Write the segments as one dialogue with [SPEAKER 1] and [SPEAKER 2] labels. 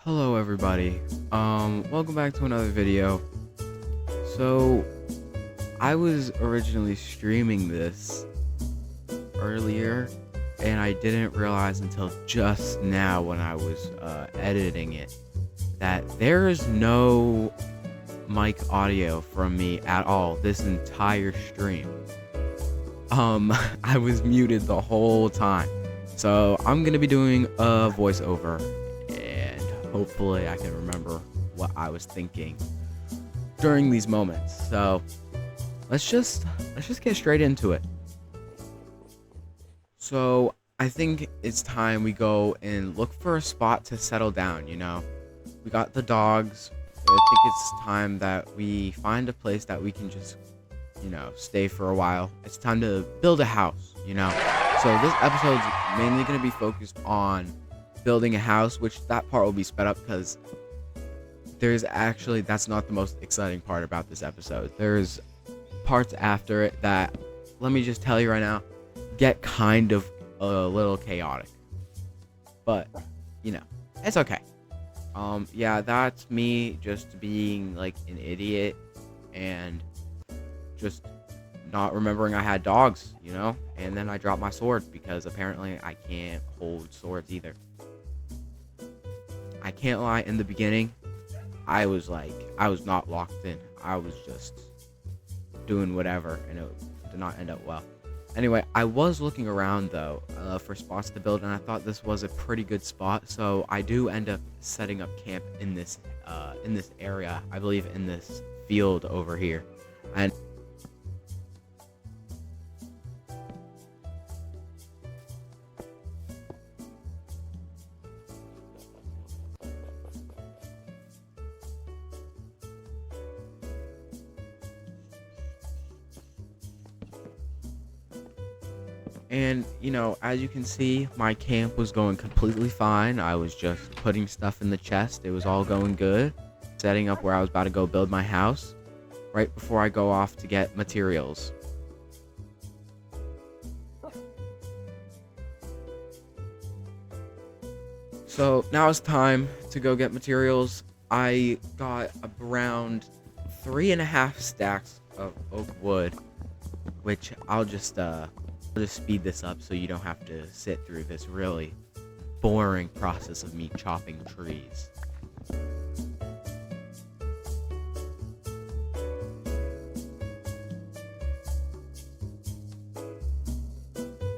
[SPEAKER 1] Hello everybody. Welcome back to another video. So, I was originally streaming this earlier, and I didn't realize until just now when I was editing it that there is no mic audio from me at all this entire stream. I was muted the whole time. So, I'm gonna be doing a voiceover. Hopefully I can remember what I was thinking during these moments. So let's just get straight into it. So I think it's time we go and look for a spot to settle down, We got the dogs. I think it's time that we find a place that we can just, stay for a while. It's time to build a house, So this episode's mainly going to be focused on building a house, which that part will be sped up because that's not the most exciting part about this episode. There's parts after it that, let me just tell you right now, get kind of a little chaotic. But, it's okay. Yeah, that's me just being like an idiot and just not remembering I had dogs, and then I dropped my sword because apparently I can't hold swords either. I can't lie, in the beginning, I was not locked in. I was just doing whatever, and it did not end up well. Anyway, I was looking around, though, for spots to build, and I thought this was a pretty good spot, so I do end up setting up camp in this area, I believe in this field over here. And, as you can see, my camp was going completely fine. I was just putting stuff in the chest. It was all going good. Setting up where I was about to go build my house right before I go off to get materials. So now it's time to go get materials. I got around 3.5 stacks of oak wood, which I'll just speed this up so you don't have to sit through this really boring process of me chopping trees.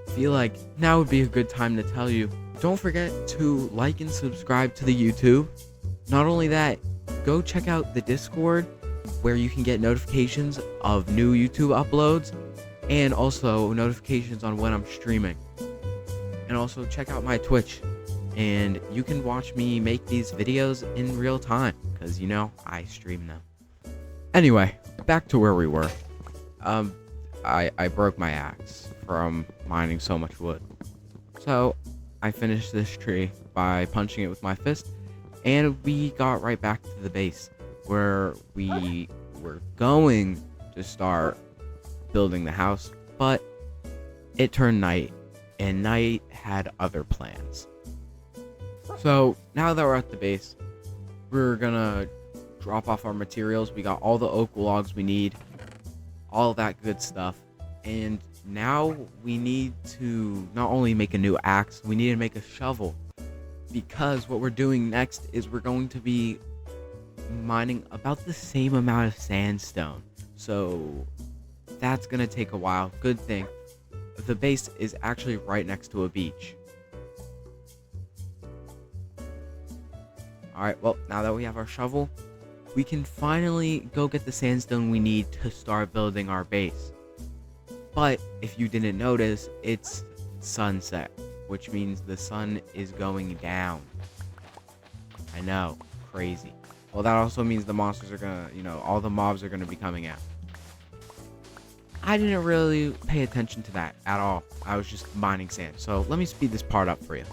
[SPEAKER 1] Feel like now would be a good time to tell you, don't forget to like and subscribe to the YouTube. Not only that, go check out the Discord where you can get notifications of new YouTube uploads and also notifications on when I'm streaming. And also check out my Twitch, and you can watch me make these videos in real time because I stream them. Anyway, back to where we were. I broke my axe from mining so much wood, so I finished this tree by punching it with my fist, and we got right back to the base where we were going to start building the house, but it turned night, and night had other plans. So now that we're at the base, we're gonna drop off our materials. We got all the oak logs we need, all that good stuff, and now we need to not only make a new axe, we need to make a shovel, because what we're doing next is we're going to be mining about the same amount of sandstone. So that's gonna take a while. Good thing the base is actually right next to a beach. Alright, well, now that we have our shovel, we can finally go get the sandstone we need to start building our base. But if you didn't notice, it's sunset, which means the sun is going down. I know, crazy. Well, that also means the monsters are gonna, all the mobs are gonna be coming out. I didn't really pay attention to that at all. I was just mining sand. So let me speed this part up for you.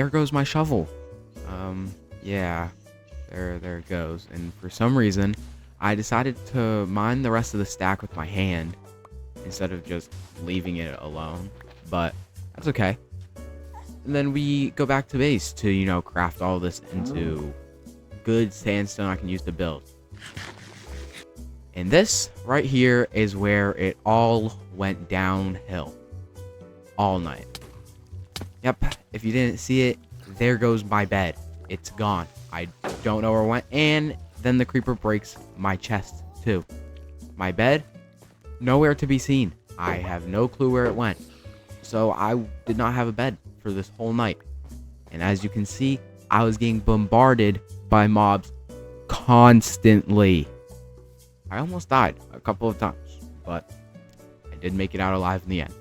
[SPEAKER 1] there goes my shovel. Yeah, there it goes. And for some reason, I decided to mine the rest of the stack with my hand instead of just leaving it alone. But that's okay. And then we go back to base to, craft all this into good sandstone I can use to build. And this right here is where it all went downhill. All night. Yep, if you didn't see it, there goes my bed. It's gone. I don't know where it went. And then the creeper breaks my chest too. My bed, nowhere to be seen. I have no clue where it went. So I did not have a bed for this whole night. And as you can see, I was getting bombarded by mobs constantly. I almost died a couple of times, but I did make it out alive in the end.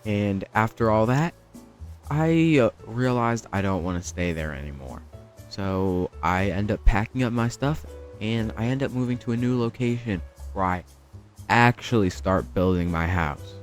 [SPEAKER 1] And after all that, I realized I don't want to stay there anymore. So I end up packing up my stuff and I end up moving to a new location where I actually start building my house.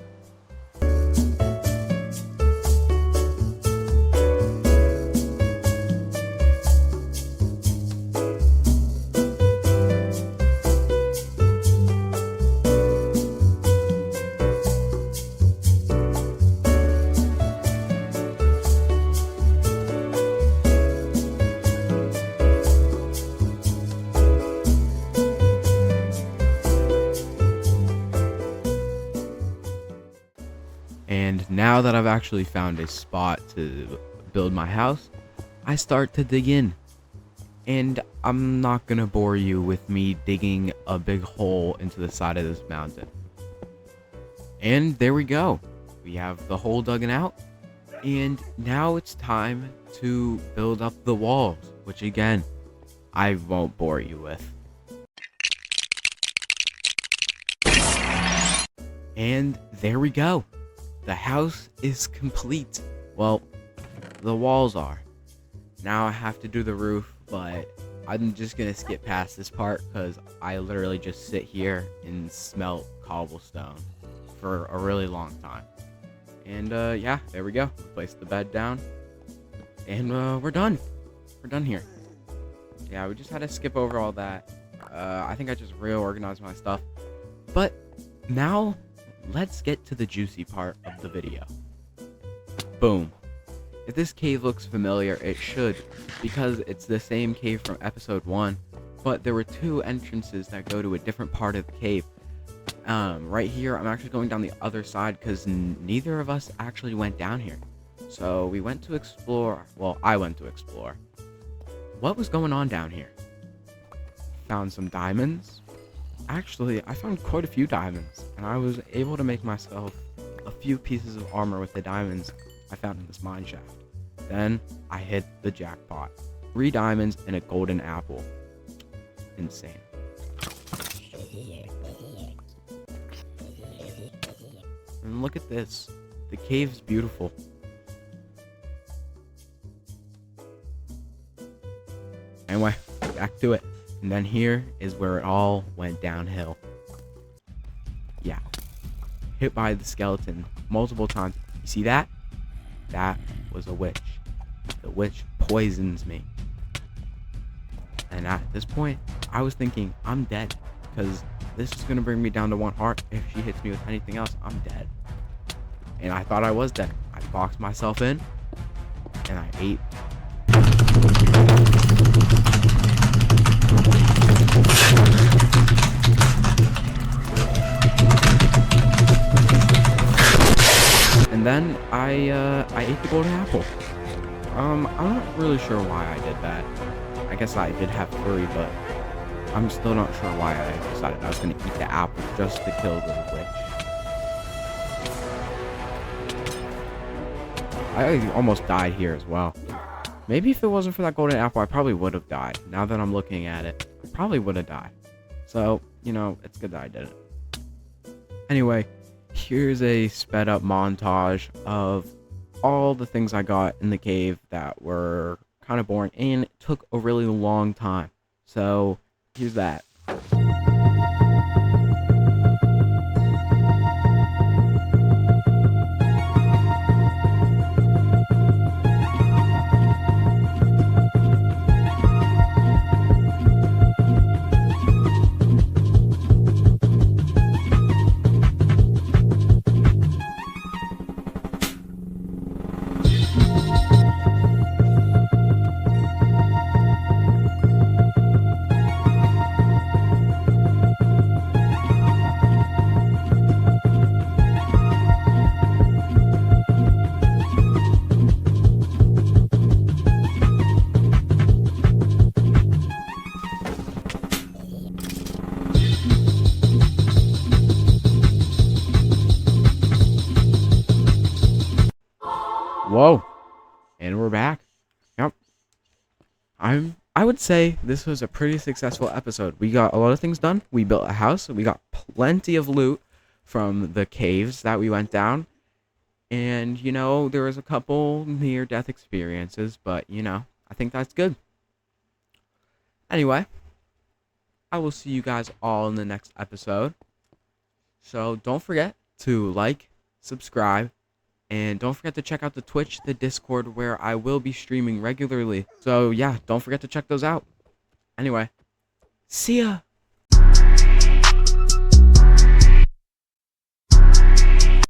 [SPEAKER 1] And now that I've actually found a spot to build my house, I start to dig in. And I'm not gonna bore you with me digging a big hole into the side of this mountain. And there we go. We have the hole dug out. And now it's time to build up the walls, which again, I won't bore you with. And there we go. The house is complete. Well, the walls are. Now I have to do the roof, but I'm just gonna skip past this part because I literally just sit here and smelt cobblestone for a really long time. And yeah, there we go. Place the bed down. And we're done. We're done here. Yeah, we just had to skip over all that. I think I just reorganized my stuff. But now, let's get to the juicy part of the video. Boom. If this cave looks familiar, it should, because it's the same cave from episode 1, but there were 2 entrances that go to a different part of the cave. Right here, I'm actually going down the other side because neither of us actually went down here. So we went to explore. Well, I went to explore. What was going on down here? Found some diamonds. Actually, I found quite a few diamonds, and I was able to make myself a few pieces of armor with the diamonds I found in this mine shaft. Then I hit the jackpot. 3 diamonds and a golden apple. Insane. And look at this. The cave's beautiful. Anyway, back to it. And then here is where it all went downhill. Yeah. Hit by the skeleton multiple times. You see that? That was a witch. The witch poisons me. And at this point, I was thinking, I'm dead. Because this is going to bring me down to 1 heart. If she hits me with anything else, I'm dead. And I thought I was dead. I boxed myself in. And I ate. And then I ate the golden apple. I'm not really sure why I did that. I guess I did have 3, but I'm still not sure why I decided I was going to eat the apple just to kill the witch. I almost died here as well. Maybe if it wasn't for that golden apple, I probably would have died. Now that I'm looking at it, I probably would have died. So, it's good that I did it. Anyway, here's a sped up montage of all the things I got in the cave that were kind of boring and it took a really long time. So here's that. Whoa, and we're back. Yep. I would say this was a pretty successful episode. We got a lot of things done. We built a house. We got plenty of loot from the caves that we went down. And, there was a couple near-death experiences, but, I think that's good. Anyway, I will see you guys all in the next episode. So don't forget to like, subscribe, and don't forget to check out the Twitch, the Discord, where I will be streaming regularly. So yeah, don't forget to check those out. Anyway, see ya!